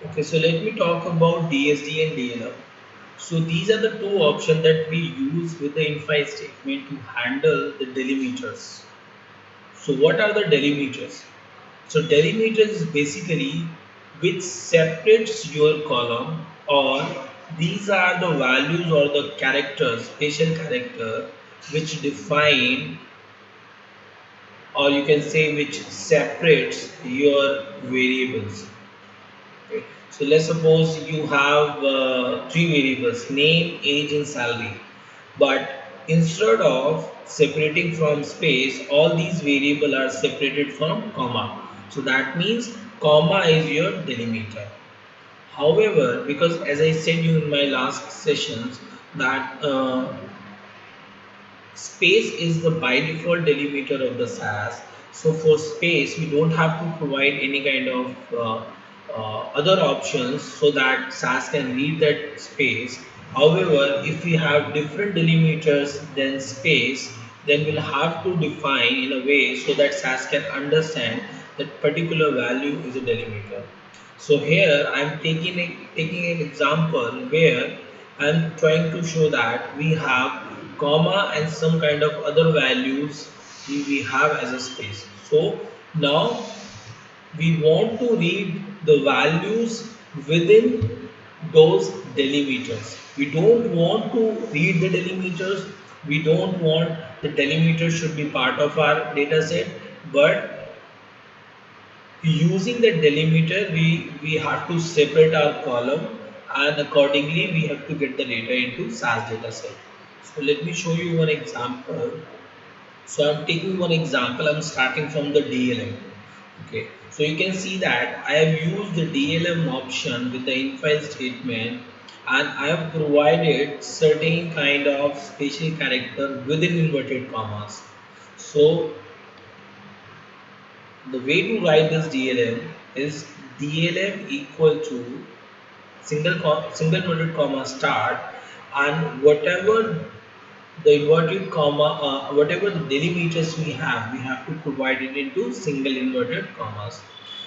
Okay, so let me talk about DSD and DLM. So these are the two options that we use with the infile statement to handle the delimiters. So what are the delimiters? So delimiters is basically which separates your column, or these are the values or the characters, special character which define, or you can say which separates your variables. Okay. So let's suppose you have three variables: name, age, and salary. But instead of separating from space, all these variables are separated from comma. So that means comma is your delimiter. However, because as I said you in my last sessions that space is the by default delimiter of the SAS. So for space, we don't have to provide any kind of other options so that SAS can read that space. However, if we have different delimiters than space, then we'll have to define in a way so that SAS can understand that particular value is a delimiter. So here I'm taking an example where I'm trying to show that we have comma and some kind of other values we have as a space. So now we want to read the values within those delimiters. We don't want to read the delimiters. We don't want the delimiter should be part of our data set, but using the delimiter we have to separate our column, and accordingly we have to get the data into SAS data set. So let me show you one example. So I'm taking one example. I'm starting from the DLM. Okay, so you can see that I have used the DLM option with the infile statement, and I have provided certain kind of special character within inverted commas. So the way to write this DLM is DLM equal to single inverted comma start, and whatever the inverted comma, whatever the delimiters we have to provide it into single inverted commas.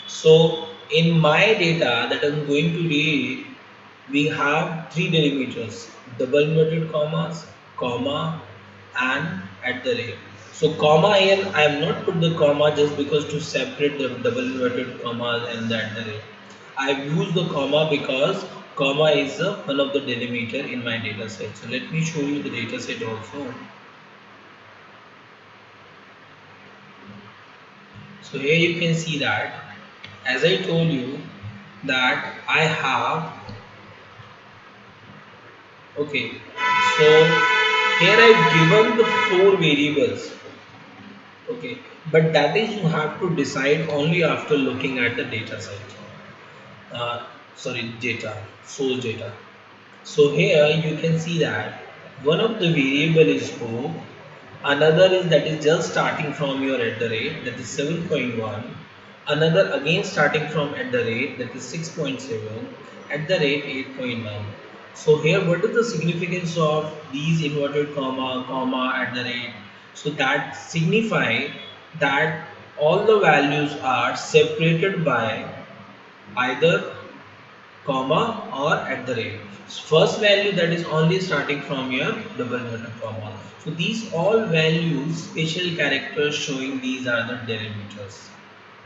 So in my data that I'm going to read, we have three delimiters: double inverted commas, comma, and at the rate. So comma here I have not put the comma just because to separate the double inverted commas and the at the rate. I have used the comma because comma is one of the delimiter in my data set. So let me show you the data set also. So here you can see that as I told you that I have, okay, so here I've given the four variables, okay, but that is you have to decide only after looking at the data set, sorry, data, source data. So here you can see that one of the variable is hope, another is that is just starting from your at the rate, that is 7.1, another again starting from at the rate, that is 6.7, at the rate 8.9. So here what is the significance of these inverted comma, comma, at the rate? So that signify that all the values are separated by either comma or at the rate. First value that is only starting from your double inverted comma. So these all values, special characters showing these are the delimiters.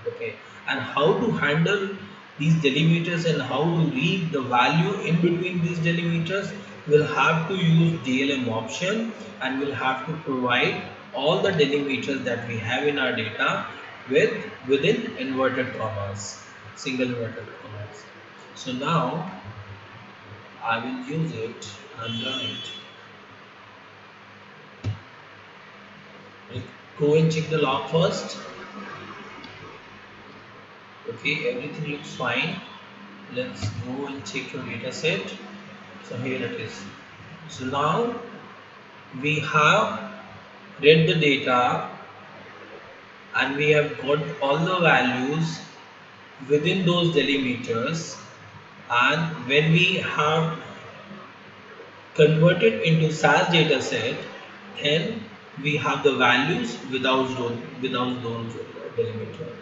Okay, and how to handle these delimiters and how to read the value in between these delimiters, we'll have to use DLM option, and we'll have to provide all the delimiters that we have in our data within inverted commas, single inverted commas. So now I will use it and run it. Go and check the log first. Okay, everything looks fine. Let's go and check your data set. So here it is. So now we have read the data, and we have got all the values within those delimiters, and when we have converted into SAS data set, then we have the values without those delimiter.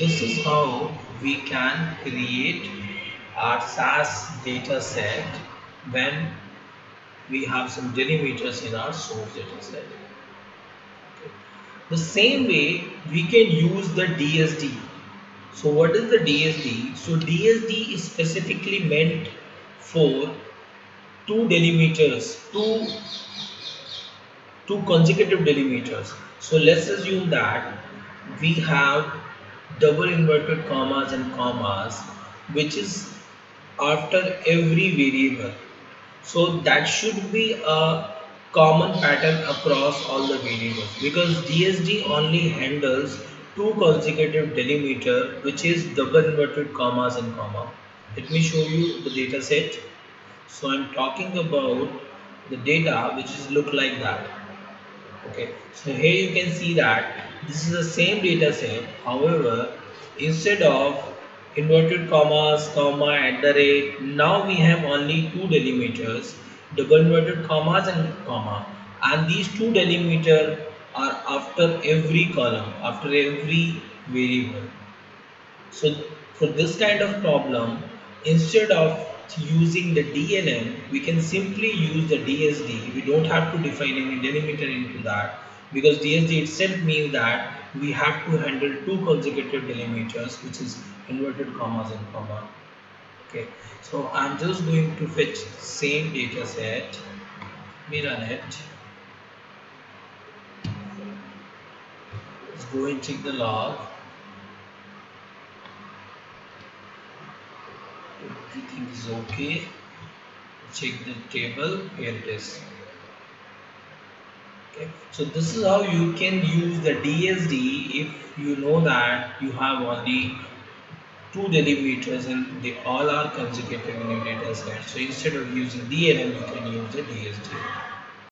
This is how we can create our SAS data set when we have some delimiters in our source data set. Okay. The same way we can use the DSD. So what is the DSD? So DSD is specifically meant for two delimiters, two consecutive delimiters. So let's assume that we have double inverted commas and commas, which is after every variable. So that should be a common pattern across all the variables because DSD only handles two consecutive delimiter, which is double inverted commas and comma. Let me show you the data set. So I'm talking about the data which is look like that. Okay, so here you can see that this is the same data set. However, instead of inverted commas, comma, at the rate, now we have only two delimiters, double inverted commas and comma. And these two delimiter are after every column, after every variable. So for this kind of problem, instead of using the DNN, we can simply use the DSD. We don't have to define any delimiter into that because DSD itself means that we have to handle two consecutive delimiters, which is inverted commas and comma. Okay, so I'm just going to fetch same data set, mirror it. Let's go and check the log. Everything is okay. Check the table. Here it is. Okay. So this is how you can use the DSD if you know that you have only two delimiters and they all are consecutive in your data set. So instead of using DNN, you can use the DSD.